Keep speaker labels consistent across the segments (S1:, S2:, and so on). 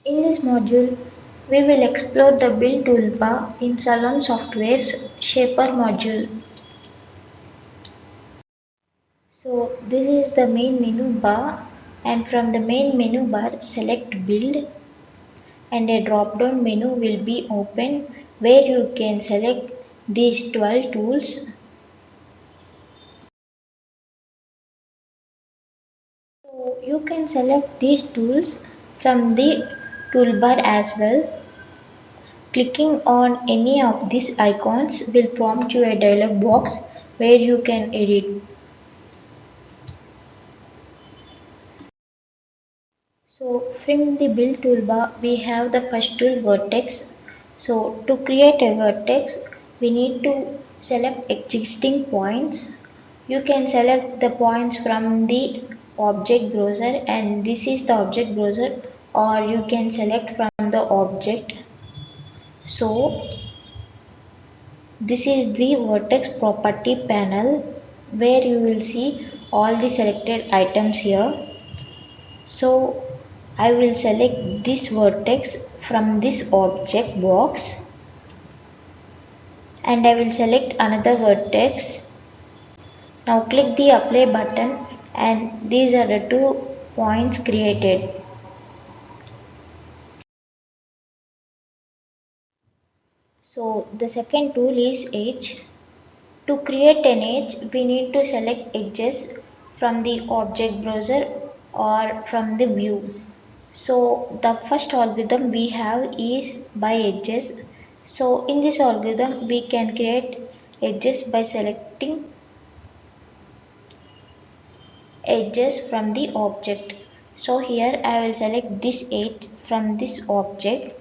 S1: In this module, we will explore the Build Toolbar in Salome Software's Shaper module. So this is the main menu bar, and from the main menu bar select Build, and a drop down menu will be open where you can select these 12 tools. So you can select these tools from the toolbar as well. Clicking on any of these icons will prompt you a dialog box where you can edit. So from the build toolbar we have the first tool vertex. So to create a vertex we need to select existing points. You can select the points from the object browser, and this is the object browser, or you can select from the object. So this is the vertex property panel where you will see all the selected items here. So I will select this vertex from this object box, and I will select another vertex. Now click the apply button, and these are the 2 points created. So the second tool is edge. To create an edge, we need to select edges from the object browser or from the view. So the first algorithm we have is by edges. So in this algorithm we can create edges by selecting edges from the object. So here I will select this edge from this object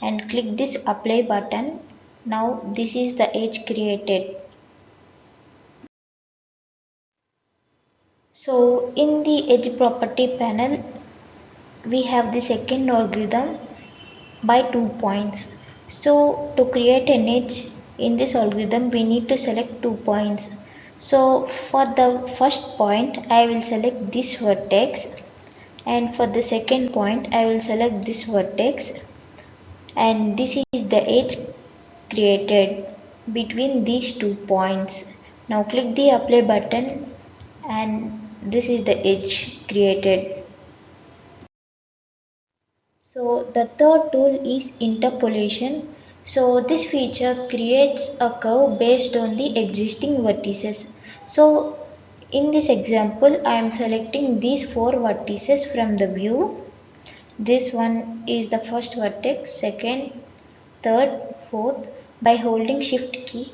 S1: and click this apply button. Now this is the edge created. So in the edge property panel we have the second algorithm by 2 points. So to create an edge in this algorithm we need to select 2 points. So for the first point I will select this vertex, and for the second point I will select this vertex, and this is the edge created between these 2 points. Now click the apply button, and this is the edge created. So the third tool is interpolation. So this feature creates a curve based on the existing vertices. So in this example I am selecting these 4 vertices from the view. This one is the first vertex, second, third, fourth. By holding shift key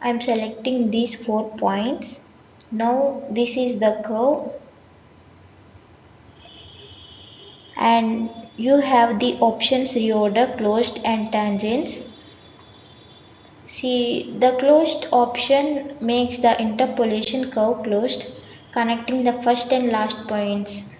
S1: I am selecting these 4 points. Now this is the curve, and you have the options reorder, closed and tangents. See, the closed option makes the interpolation curve closed, connecting the first and last points.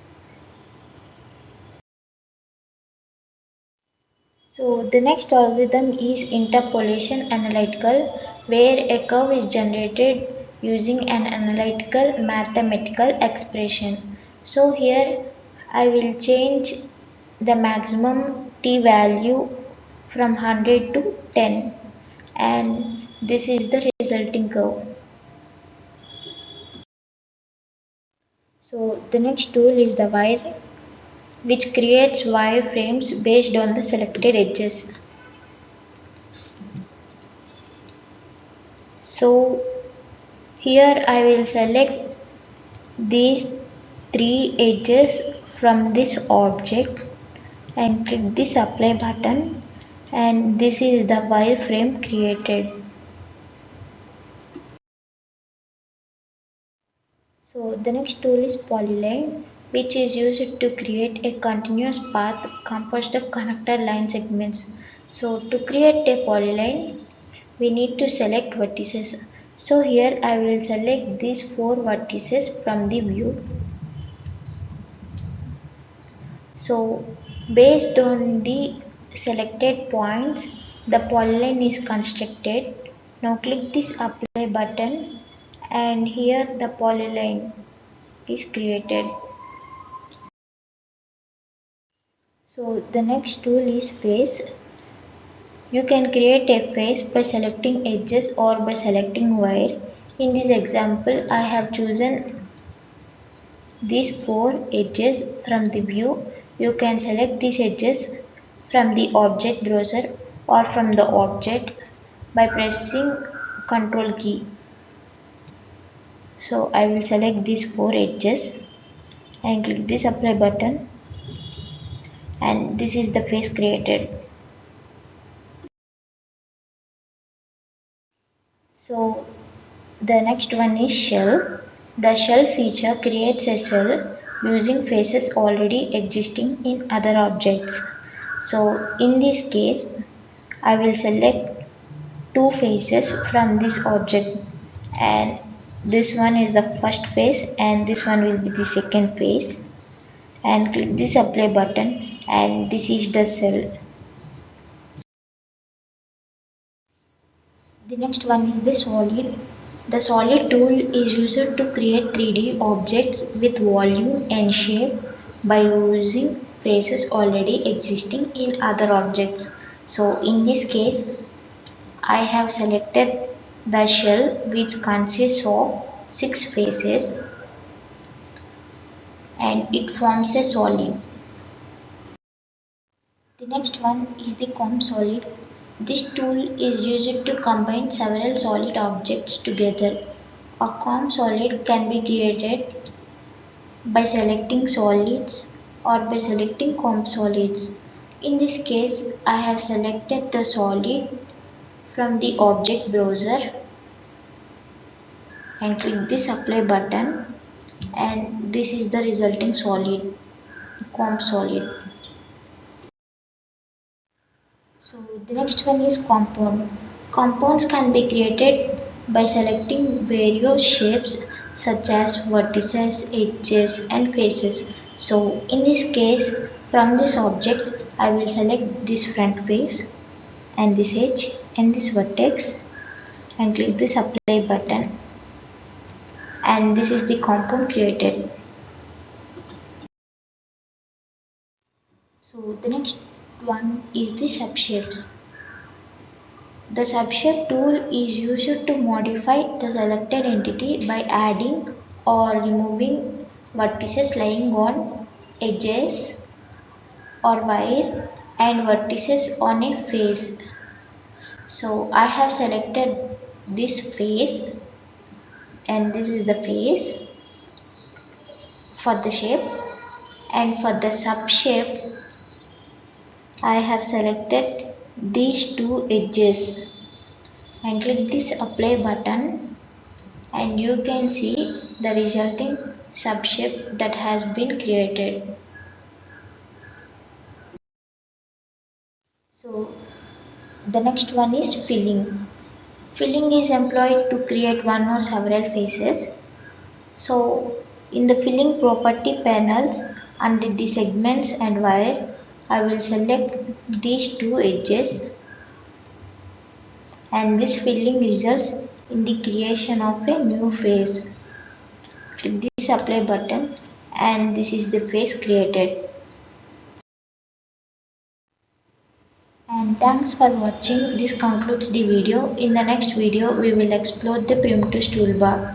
S1: So the next algorithm is interpolation analytical, where a curve is generated using an analytical mathematical expression. So here I will change the maximum t value from 100 to 10, and this is the resulting curve. So the next tool is the wire, which creates wireframes based on the selected edges. So here I will select these 3 edges from this object and click this apply button, and this is the wireframe created. So the next tool is Polyline, which is used to create a continuous path composed of connector line segments. So to create a polyline we need to select vertices. So here I will select these 4 vertices from the view. So based on the selected points the polyline is constructed. Now click this apply button, and here the polyline is created. So the next tool is face. You can create a face by selecting edges or by selecting wire. In this example, I have chosen these 4 edges from the view. You can select these edges from the object browser or from the object by pressing Ctrl key. So I will select these 4 edges and click this apply button, and this is the face created. So the next one is shell. The shell feature creates a shell using faces already existing in other objects. So in this case, I will select 2 faces from this object, and this one is the first face and this one will be the second face, and click this apply button, and this is the cell. The next one is the solid. The solid tool is used to create 3D objects with volume and shape by using faces already existing in other objects. So in this case, I have selected the shell which consists of 6 faces and it forms a solid. The next one is the comp solid. This tool is used to combine several solid objects together. A comp solid can be created by selecting solids or by selecting comp solids. In this case, I have selected the solid from the object browser and click this apply button, and this is the resulting solid, comp solid. So the next one is compound. Compounds can be created by selecting various shapes such as vertices, edges and faces. So in this case, from this object I will select this front face and this edge and this vertex and click this apply button, and this is the compound created. So the next one is the subshapes. The subshape tool is used to modify the selected entity by adding or removing vertices lying on edges or wire and vertices on a face. So I have selected this face and this is the face for the shape, and for the subshape I have selected these 2 edges and click this apply button, and you can see the resulting subshape that has been created. So the next one is filling. Filling is employed to create one or several faces. So in the filling property panels under the segments and wire, I will select these 2 edges, and this filling results in the creation of a new face. Click this apply button, and this is the face created. And thanks for watching. This concludes the video. In the next video we will explore the primitives toolbar.